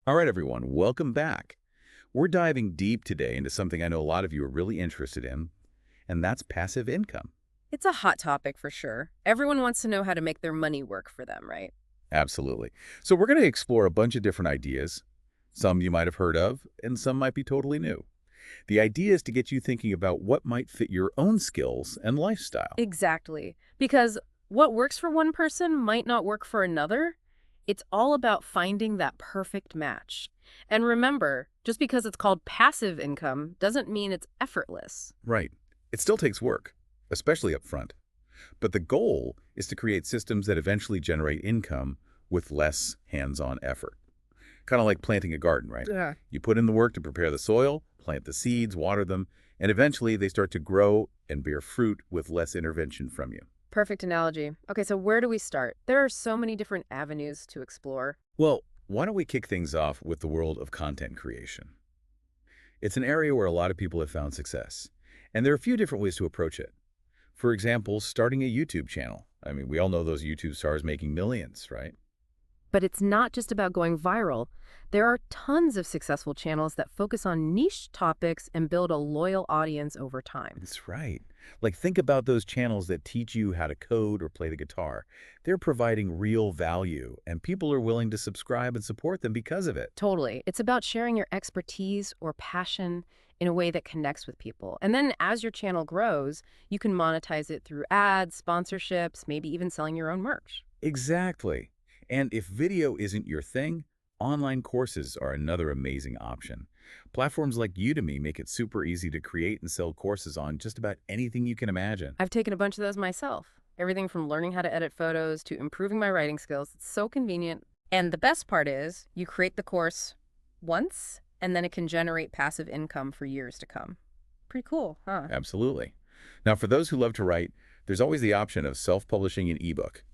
All right, everyone, welcome back. We're diving deep today into something I know a lot of you are really interested in, and that's passive income. It's a hot topic for sure. Everyone wants to know how to make their money work for them, right? Absolutely. So we're going to explore a bunch of different ideas. Some you might have heard of, and some might be totally new. The idea is to get you thinking about what might fit your own skills and lifestyle. Exactly. Because what works for one person might not work for another. It's all about finding that perfect match. And remember, just because it's called passive income doesn't mean it's effortless. Right. It still takes work, especially up front. But the goal is to create systems that eventually generate income with less hands-on effort. Kind of like planting a garden, right? Yeah. You put in the work to prepare the soil, plant the seeds, water them, and eventually they start to grow and bear fruit with less intervention from you. Perfect analogy. Okay, so where do we start? There are so many different avenues to explore. Well, why don't we kick things off with the world of content creation? It's an area where a lot of people have found success, and there are a few different ways to approach it. For example, starting a YouTube channel. I mean, we all know those YouTube stars making millions, right? But it's not just about going viral. There are tons of successful channels that focus on niche topics and build a loyal audience over time. That's right. Like, think about those channels that teach you how to code or play the guitar. They're providing real value, and people are willing to subscribe and support them because of it. Totally. It's about sharing your expertise or passion in a way that connects with people. And then as your channel grows, you can monetize it through ads, sponsorships, maybe even selling your own merch. Exactly. And if video isn't your thing, online courses are another amazing option. Platforms like Udemy make it super easy to create and sell courses on just about anything you can imagine. I've taken a bunch of those myself. Everything from learning how to edit photos to improving my writing skills. It's so convenient. And the best part is you create the course once and then it can generate passive income for years to come. Pretty cool, huh? Absolutely. Now, for those who love to write, there's always the option of self-publishing an ebook.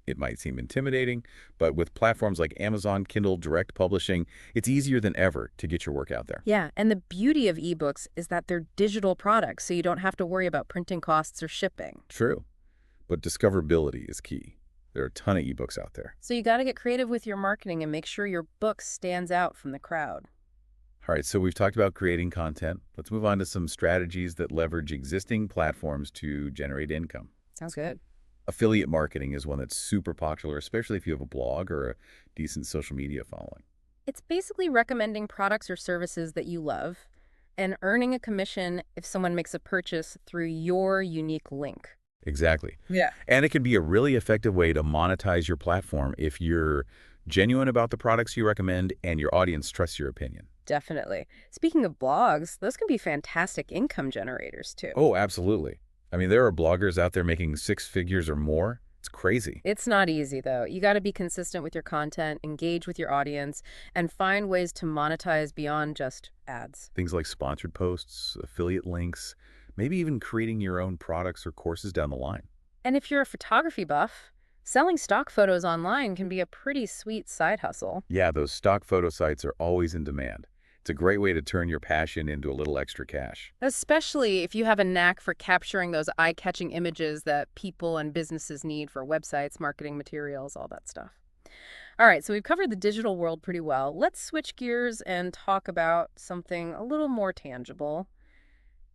It might seem intimidating, but with platforms like Amazon, Kindle, Direct Publishing, it's easier than ever to get your work out there. Yeah, and the beauty of ebooks is that they're digital products, so you don't have to worry about printing costs or shipping. True, but discoverability is key. There are a ton of ebooks out there. So you got to get creative with your marketing and make sure your book stands out from the crowd. All right, so we've talked about creating content. Let's move on to some strategies that leverage existing platforms to generate income. Sounds good. Affiliate marketing is one that's super popular, especially if you have a blog or a decent social media following. It's basically recommending products or services that you love and earning a commission if someone makes a purchase through your unique link. Exactly. Yeah. And it can be a really effective way to monetize your platform if you're genuine about the products you recommend and your audience trusts your opinion. Definitely. Speaking of blogs, those can be fantastic income generators too. Oh, absolutely. I mean, there are bloggers out there making six figures or more. It's crazy. It's not easy though. You got to be consistent with your content, engage with your audience, and find ways to monetize beyond just ads. Things like sponsored posts, affiliate links, maybe even creating your own products or courses down the line. And if you're a photography buff, selling stock photos online can be a pretty sweet side hustle. Yeah, those stock photo sites are always in demand. It's a great way to turn your passion into a little extra cash. Especially if you have a knack for capturing those eye-catching images that people and businesses need for websites, marketing materials, all that stuff. All right, so we've covered the digital world pretty well. Let's switch gears and talk about something a little more tangible.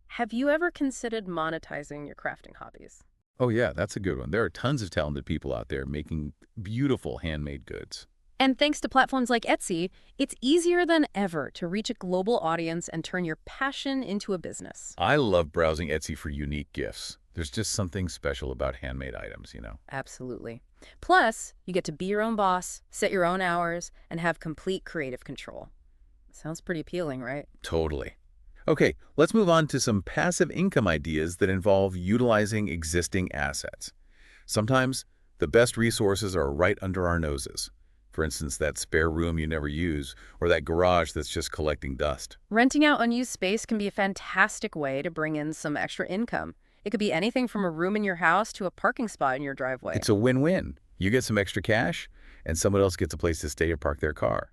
Have you ever considered monetizing your crafting hobbies? Oh yeah, that's a good one. There are tons of talented people out there making beautiful handmade goods. And thanks to platforms like Etsy, it's easier than ever to reach a global audience and turn your passion into a business. I love browsing Etsy for unique gifts. There's just something special about handmade items. Absolutely. Plus, you get to be your own boss, set your own hours, and have complete creative control. Sounds pretty appealing, right? Totally. Okay, let's move on to some passive income ideas that involve utilizing existing assets. Sometimes the best resources are right under our noses. For instance, that spare room you never use, or that garage that's just collecting dust. Renting out unused space can be a fantastic way to bring in some extra income. It could be anything from a room in your house to a parking spot in your driveway. It's a win-win. You get some extra cash, and someone else gets a place to stay or park their car.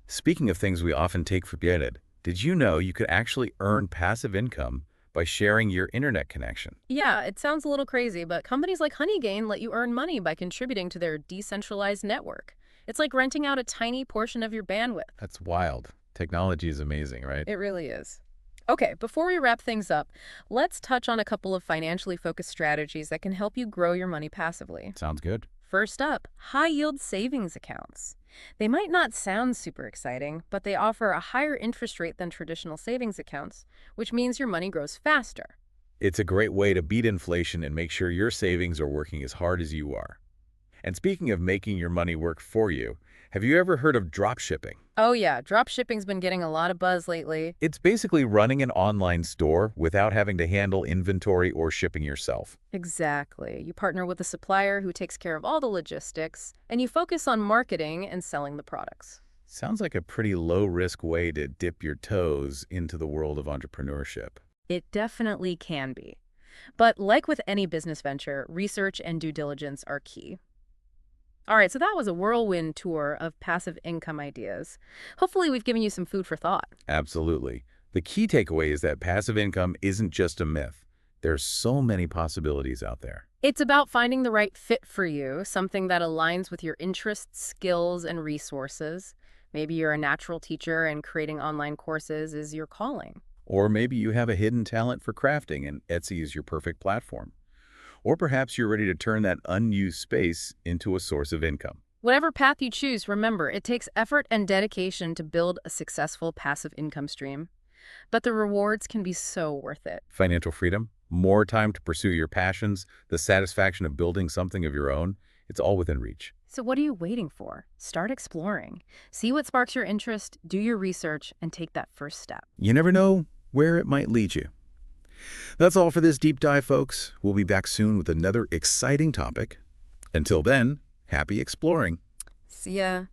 Speaking of things we often take for granted, did you know you could actually earn passive income by sharing your internet connection? Yeah, it sounds a little crazy, but companies like Honeygain let you earn money by contributing to their decentralized network. It's like renting out a tiny portion of your bandwidth. That's wild. Technology is amazing, right? It really is. Okay, before we wrap things up, let's touch on a couple of financially focused strategies that can help you grow your money passively. Sounds good. First up, high-yield savings accounts. They might not sound super exciting, but they offer a higher interest rate than traditional savings accounts, which means your money grows faster. It's a great way to beat inflation and make sure your savings are working as hard as you are. And speaking of making your money work for you, have you ever heard of drop shipping? Oh yeah, drop shipping's been getting a lot of buzz lately. It's basically running an online store without having to handle inventory or shipping yourself. Exactly. You partner with a supplier who takes care of all the logistics, and you focus on marketing and selling the products. Sounds like a pretty low-risk way to dip your toes into the world of entrepreneurship. It definitely can be. But like with any business venture, research and due diligence are key. All right, so that was a whirlwind tour of passive income ideas. Hopefully, we've given you some food for thought. Absolutely. The key takeaway is that passive income isn't just a myth. There's so many possibilities out there. It's about finding the right fit for you, something that aligns with your interests, skills, and resources. Maybe you're a natural teacher and creating online courses is your calling. Or maybe you have a hidden talent for crafting and Etsy is your perfect platform. Or perhaps you're ready to turn that unused space into a source of income. Whatever path you choose, remember, it takes effort and dedication to build a successful passive income stream. But the rewards can be so worth it. Financial freedom, more time to pursue your passions, the satisfaction of building something of your own, it's all within reach. So what are you waiting for? Start exploring. See what sparks your interest, do your research, and take that first step. You never know where it might lead you. That's all for this deep dive, folks. We'll be back soon with another exciting topic. Until then, happy exploring. See ya.